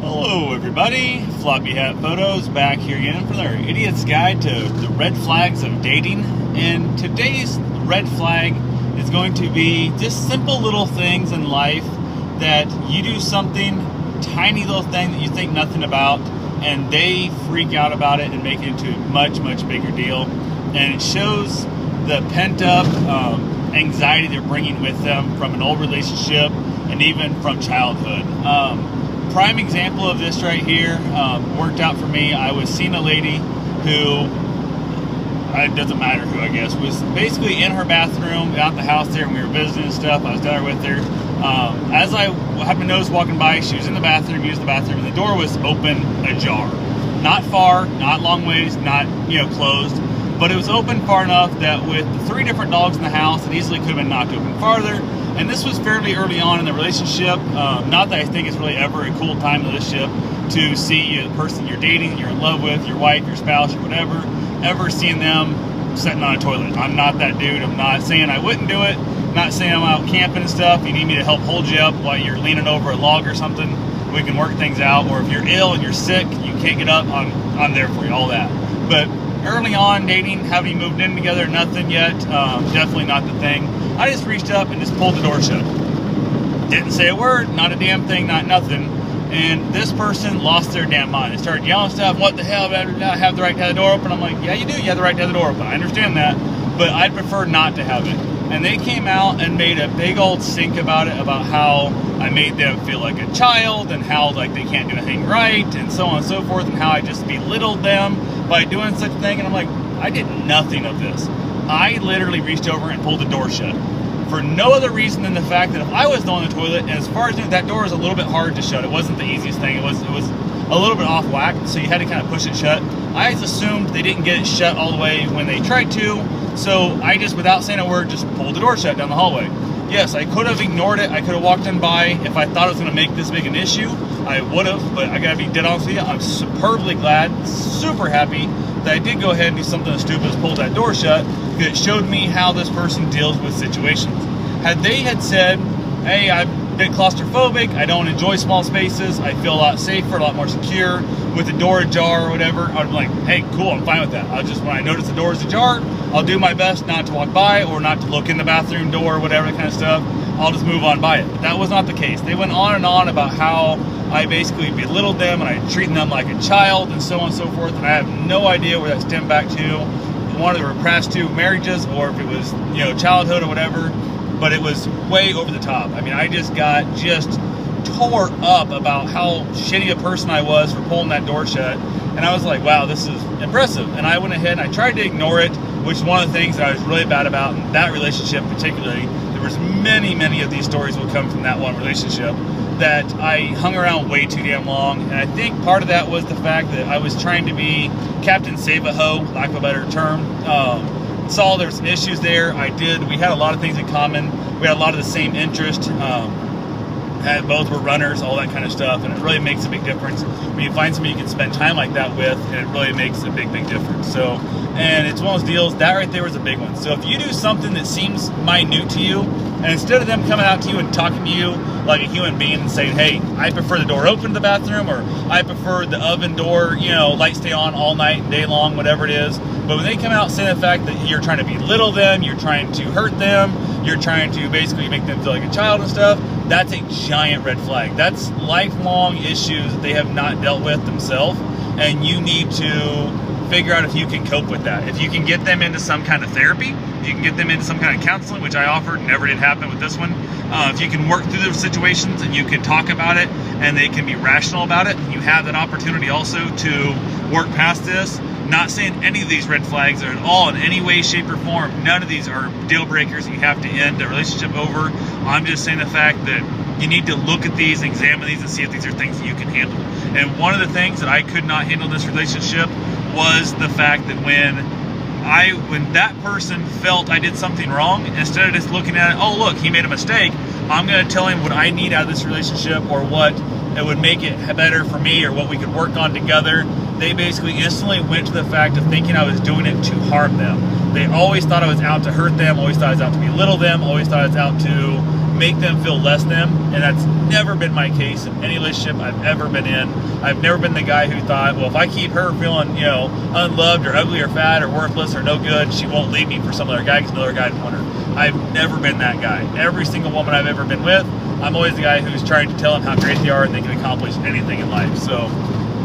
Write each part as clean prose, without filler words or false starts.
Hello everybody, Floppy Hat Photos back here again for their Idiot's Guide to the Red Flags of Dating. And today's red flag is going to be just simple little things in life that you do something, tiny little thing that you think nothing about, and they freak out about it and make it into a much, much bigger deal. And it shows the pent up anxiety they're bringing with them from an old relationship and even from childhood. Prime example of this right here worked out for me. I was seeing a lady who, it doesn't matter who, I guess, was basically in her bathroom out the house there, and we were visiting and stuff. I was down there with her. As I happened to notice walking by, she was in the bathroom, used the bathroom, and the door was open ajar. Not far, not long ways, not closed, but it was open far enough that with the 3 different dogs in the house, it easily could have been knocked open farther. And this was fairly early on in the relationship. Not that I think it's really ever a cool time in the relationship to see the person you're dating, you're in love with, your wife, your spouse, or whatever, ever seeing them sitting on a toilet. I'm not that dude. I'm not saying I wouldn't do it. I'm not saying I'm out camping and stuff. You need me to help hold you up while you're leaning over a log or something. We can work things out. Or if you're ill and you're sick, you can't get up, I'm there for you, all that. But early on dating, haven't even moved in together, nothing yet. Definitely not the thing. I just reached up and just pulled the door shut. Didn't say a word, not a damn thing, not nothing. And this person lost their damn mind. They started yelling stuff, what the hell, I have the right to have the door open. I'm like, yeah, you do, you have the right to have the door open. I understand that, but I'd prefer not to have it. And they came out and made a big old stink about it, about how I made them feel like a child and how like they can't do anything right and so on and so forth, and how I just belittled them by doing such a thing. And I'm like, I did nothing of this. I literally reached over and pulled the door shut for no other reason than the fact that if I was on the toilet, and as far as that door is a little bit hard to shut, it wasn't the easiest thing. It was a little bit off whack, so you had to kind of push it shut. I just assumed they didn't get it shut all the way when they tried to, so I just, without saying a word, just pulled the door shut down the hallway. Yes, I could have ignored it. I could have walked in by. If I thought it was going to make this big an issue, I would have, but I gotta be dead honest with you, I'm superbly glad, super happy that I did go ahead and do something as stupid as pull that door shut, because it showed me how this person deals with situations. Had they had said, hey, I'm a bit claustrophobic, I don't enjoy small spaces, I feel a lot safer, a lot more secure with the door ajar or whatever, I'd be like, hey, cool, I'm fine with that. I'll just, when I notice the door is ajar, I'll do my best not to walk by or not to look in the bathroom door or whatever, that kind of stuff. I'll just move on by it. But that was not the case. They went on and on about how I basically belittled them and I treated them like a child and so on and so forth. And I have no idea where that stemmed back to. One of the past 2 marriages, or if it was, childhood or whatever. But it was way over the top. I mean, I just got tore up about how shitty a person I was for pulling that door shut. And I was like, wow, this is impressive. And I went ahead and I tried to ignore it, which is one of the things that I was really bad about in that relationship particularly. There was many of these stories will come from that one relationship that I hung around way too damn long. And I think part of that was the fact that I was trying to be Captain Save-A-Ho, lack of a better term. Saw there were some issues there. We had a lot of things in common. We had a lot of the same interest. Both were runners, all that kind of stuff, and it really makes a big difference when you find somebody you can spend time like that with, and it really makes a big difference. So, and it's one of those deals, that right there was a big one. So if you do something that seems minute to you, and instead of them coming out to you and talking to you like a human being and saying, hey, I prefer the door open to the bathroom, or I prefer the oven door, light stay on all night and day long, whatever it is. But when they come out saying the fact that you're trying to belittle them, you're trying to hurt them, you're trying to basically make them feel like a child and stuff, that's a giant red flag. That's lifelong issues that they have not dealt with themselves, and you need to figure out if you can cope with that. If you can get them into some kind of therapy, if you can get them into some kind of counseling, which I offered, never did happen with this one. If you can work through those situations and you can talk about it and they can be rational about it, you have that opportunity also to work past this. Not saying any of these red flags are at all in any way, shape, or form. None of these are deal breakers you have to end a relationship over. I'm just saying the fact that you need to look at these, examine these, and see if these are things that you can handle. And one of the things that I could not handle in this relationship was the fact that when that person felt I did something wrong, instead of just looking at it, oh look, he made a mistake, I'm going to tell him what I need out of this relationship, or what it would make it better for me, or what we could work on together. They basically instantly went to the fact of thinking I was doing it to harm them. They always thought I was out to hurt them, always thought I was out to belittle them, always thought I was out to make them feel less than, and that's never been my case in any relationship I've ever been in. I've never been the guy who thought, well, if I keep her feeling, unloved or ugly or fat or worthless or no good, she won't leave me for some other guy because another guy didn't want her. I've never been that guy. Every single woman I've ever been with, I'm always the guy who's trying to tell them how great they are and they can accomplish anything in life. So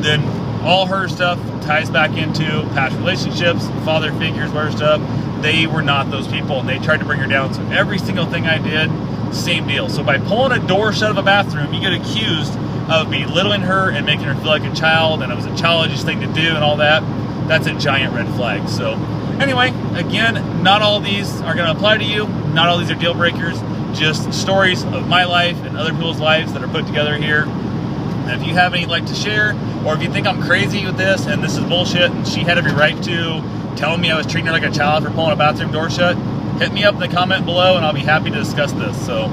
then all her stuff ties back into past relationships, father figures, whatever stuff. They were not those people, and they tried to bring her down. So every single thing I did, same deal. So by pulling a door shut of a bathroom, you get accused of belittling her and making her feel like a child, and it was a childish thing to do and all that. That's a giant red flag. So anyway, again, not all these are going to apply to you. Not all these are deal breakers. Just stories of my life and other people's lives that are put together here. And if you have any you'd like to share, or if you think I'm crazy with this and this is bullshit and she had every right to telling me I was treating her like a child for pulling a bathroom door shut, hit me up in the comment below and I'll be happy to discuss this. So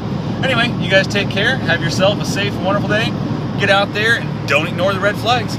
anyway, you guys take care. Have yourself a safe and wonderful day. Get out there and don't ignore the red flags.